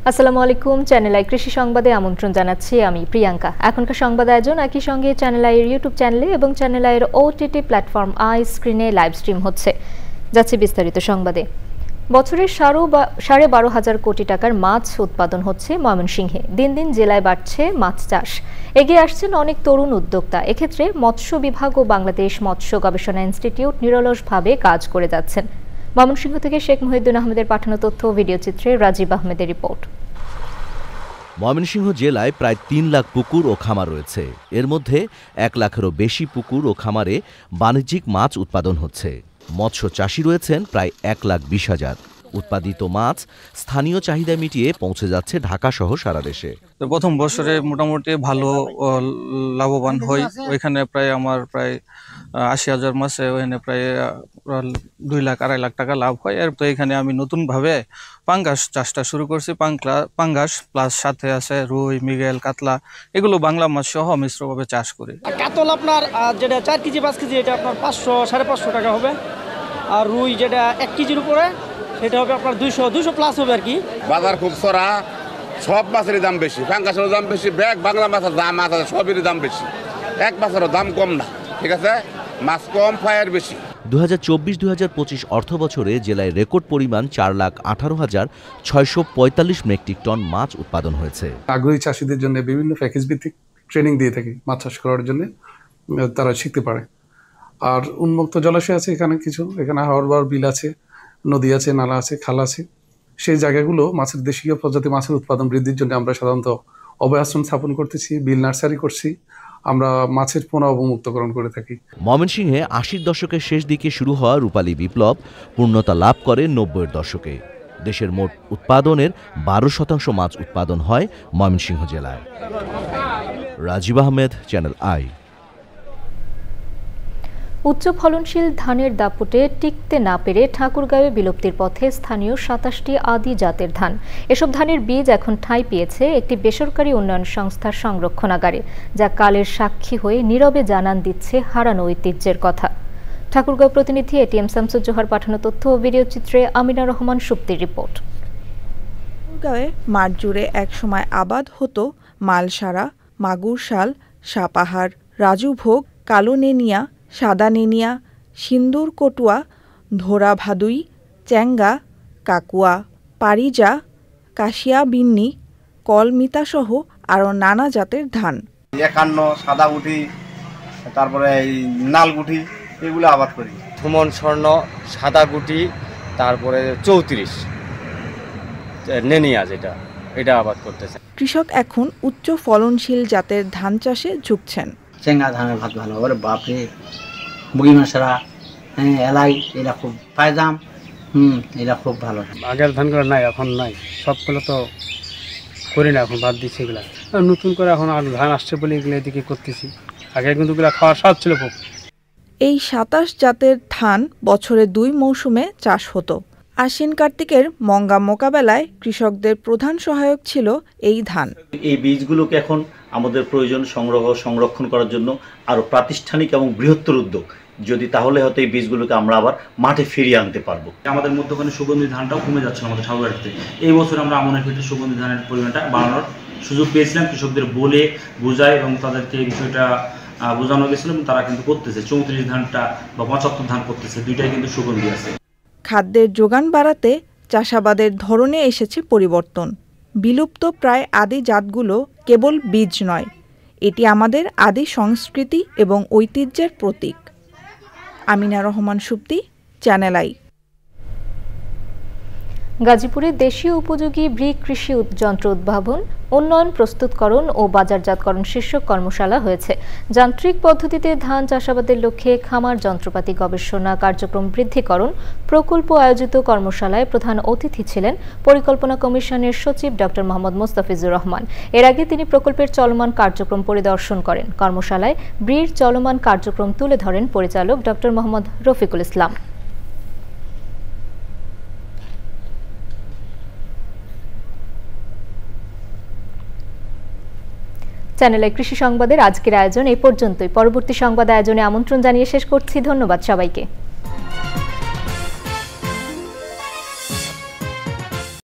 আসসালামু আলাইকুম, channel I কৃষি সংবাদে আমন্ত্রণ জানাচ্ছি আমি প্রিয়াঙ্কা। এখনকার সংবাদ আয়োজন একই সঙ্গে চ্যানেল আইয়ের ইউটিউব চ্যানেলে এবং চ্যানেল আইয়ের ওটিটি প্ল্যাটফর্ম আই স্ক্রিনে লাইভ স্ট্রিম হচ্ছে। যাচ্ছে বিস্তারিত সংবাদে। বছরের 12,500 কোটি টাকার মাছ উৎপাদন হচ্ছে ময়মনসিংহে। দিন দিন জেলায় বাড়ছে মাছ চাষ। এগিয়ে আসছেন অনেক তরুণ উদ্যোক্তা। এক্ষেত্রে মৎস্য বিভাগ ও বাংলাদেশ মৎস্য গবেষণা ইনস্টিটিউট নিরলসভাবে কাজ করে যাচ্ছেন। ময়মনসিংহ থেকে শেখ মহিউদ্দিন আহমেদের পাঠানো তথ্য ও ভিডিও চিত্রে রাজীব আহমেদের রিপোর্ট। ময়মনসিংহ জেলায় প্রায় 3 লাখ পুকুর ও খামার রয়েছে। এর মধ্যে 1 লাখেরও বেশি পুকুর ও খামারে বাণিজ্যিক মাছ উৎপাদন হচ্ছে। মৎস্য চাষী রয়েছেন প্রায় 1,20,000। উৎপাদিত মাছ স্থানীয় চাহিদা মিটিয়ে পৌঁছে যাচ্ছে ঢাকা সহ সারা দেশে। প্রথম বছরে মোটামুটি ভালো লাভবান হই। ওইখানে প্রায় আমার প্রায় 80,000 মাসে ওইখানে প্রায় 2 লাখ 2.5 লাখ টাকা লাভ হয়। আর তো এখানে আমি নতুনভাবে পাঙ্গাস চাষটা শুরু করছি। পাঙ্গাস প্লাস সাথে আছে রুই, মৃগেল, কাতলা, এগুলো বাংলা মাছ সহ মিশ্রভাবে চাষ করি। কাতল আপনার যেটা 4 কেজি 5 কেজি এটা আপনার 500 550 টাকা হবে। আর রুই যেটা 1 কেজির উপরে সেটা হবে আপনার 200 প্লাস হবে আর কি। বাজার খুব চড়া, সব মাছের দাম বেশি, পাঙ্গাসের দাম বেশি, ব্যাগ বাংলা মাছের দাম আছে, সবেরই দাম বেশি। এক মাছের দাম কম না, ঠিক আছে, মাছ কম ফায়ার বেশি। 2024-2025 অর্থ বছরে জেলায় রেকর্ড পরিমাণ 4,18,645 মেট্রিক টন মাছ উৎপাদন হয়েছে। আগ্রহী চাষিদের জন্য বিভিন্ন প্যাকেজ ভিত্তিক ট্রেনিং দিয়ে থাকি মাছ চাষ করার জন্য, তারা শিখতে পারে। আর উন্মুক্ত জলাশয় আছে এখানে কিছু, এখানে হাওর বিল আছে, নদী আছে, নালা আছে, খাল আছে। সেই জায়গাগুলো মাছের দেশীয় প্রজাতি মাছের উৎপাদন বৃদ্ধির জন্য আমরা সাধারণত অভয়াশ্রম স্থাপন করতেছি, বিল নার্সারি করছি, আমরা মাছের পোনা অবমুক্তকরণ করে থাকি। ময়মনসিংহে 80-র দশকের শেষ দিকে শুরু হওয়া রূপালী বিপ্লব পূর্ণতা লাভ করে 90-এর দশকে। দেশের মোট উৎপাদনের 12% মাছ উৎপাদন হয় ময়মনসিংহ জেলায়। Rajib Ahmed, channel I. উচ্চ ফলনশীল ধানের দাপটে টিকতে না পেরে ঠাকুরগাঁওয়ে বিলুপ্তির পথে স্থানীয় 27টি আদি জাতের ধান। এসব ধানের বীজ এখন ঠাঁই পেয়েছে একটি বেসরকারি উন্নয়ন সংস্থার সংরক্ষণাগারে, যা কালের সাক্ষী হয়ে নীরবে জানান দিচ্ছে হারানো ঐতিহ্যের কথা। ঠাকুরগাঁও প্রতিনিধি এটিএম শামসুজ্জোহার পাঠানো তথ্য ও ভিডিও চিত্রে আমিনা রহমান সুপ্তির রিপোর্ট। ঠাকুরগাঁওয়ে মাঠ জুড়ে একসময় আবাদ হতো মালসারা, মাগুরশাল, সাপাহার, রাজুভোগ, কালো নেনিয়া, সাদা নেনিয়া, সিন্দুর কটুয়া, ধোরা ভাদুই, চ্যাঙ্গা, কাকুয়া, পারিজা, কাশিয়া বিন্নি, কলমিতাসহ আরও নানা জাতের ধান। 51 সাদা গুটি, তারপরে এই নাল গুটি, এগুলো আবাদ করি। সুমন স্বর্ণ, সাদা গুটি, তারপরে 34 নেনিয়া, এটা আবাদ করতেছে। কৃষক এখন উচ্চ ফলনশীল জাতের ধান চাষে ঝুঁকছেন। চেঙ্গা ধানের ভাত ভালো, ওরে বাপরে, বুগিমাশারা, এলাই, এরা খুব পায়জাম, এরা খুব ভালো। আগের ধানগুলো নাই, এখন নাই, সবগুলো তো করি না, এখন বাদ দিচ্ছি এগুলা। নতুন করে এখন আর ধান আসছে বলে এগুলো এদিকে করতেছি। আগে কিন্তু এগুলো খাওয়ার স্বাদ ছিল খুব। এই 27 জাতের ধান বছরে 2 মৌসুমে চাষ হতো। আশ্বিন কার্তিকের মঙ্গা মোকাবেলায় কৃষকদের প্রধান সহায়ক ছিল এই ধান। এই বীজগুলোকে এখন আমাদের প্রয়োজন সংরক্ষণ করার জন্য আরো প্রাতিষ্ঠানিক এবং বৃহত্তর উদ্যোগ যদি, তাহলে হয়তো এই বীজগুলোকে আমরা আবার মাঠে ফিরিয়ে আনতে পারবো। আমাদের মধ্যখানে সুগন্ধি ধানটাও কমে যাচ্ছে আমাদের ঠাকুরগাঁওতে। এই বছর আমরা আমনের ক্ষেত্রে সুগন্ধি ধানের পরিমাণটা বাড়ানোর সুযোগ পেয়েছিলাম, কৃষকদের বলে বোঝায় এবং তাদেরকে এই বিষয়টা বোঝানো গেছিল এবং তারা কিন্তু করতেছে। 34 ধানটা বা 75 ধান করতেছে, দুইটাই কিন্তু সুগন্ধি আছে। খাদ্যের যোগান বাড়াতে চাষাবাদের ধরনে এসেছে পরিবর্তন। বিলুপ্ত প্রায় আদি জাতগুলো কেবল বীজ নয়, এটি আমাদের আদি সংস্কৃতি এবং ঐতিহ্যের প্রতীক। Amina Rahman Supti, Channel I. গাজীপুরে দেশীয় উপযোগী ব্রি কৃষি যন্ত্র উদ্ভাবন, উন্নয়ন, প্রস্তুতকরণ ও বাজারজাতকরণ শীর্ষক কর্মশালা হয়েছে। যান্ত্রিক পদ্ধতিতে ধান চাষাবাদের লক্ষ্যে খামার যন্ত্রপাতি গবেষণা কার্যক্রম বৃদ্ধিকরণ প্রকল্প আয়োজিত কর্মশালায় প্রধান অতিথি ছিলেন পরিকল্পনা কমিশনের সচিব ডক্টর মোহাম্মদ মোস্তাফিজুর রহমান। এর আগে তিনি প্রকল্পের চলমান কার্যক্রম পরিদর্শন করেন। কর্মশালায় ব্রির চলমান কার্যক্রম তুলে ধরেন পরিচালক ডক্টর মোহাম্মদ রফিকুল ইসলাম। চ্যানেলে কৃষি সংবাদের আজকের আয়োজন এই পর্যন্তই। পরবর্তী সংবাদ আয়োজনে আমন্ত্রণ জানিয়ে শেষ করছি। ধন্যবাদ সবাইকে।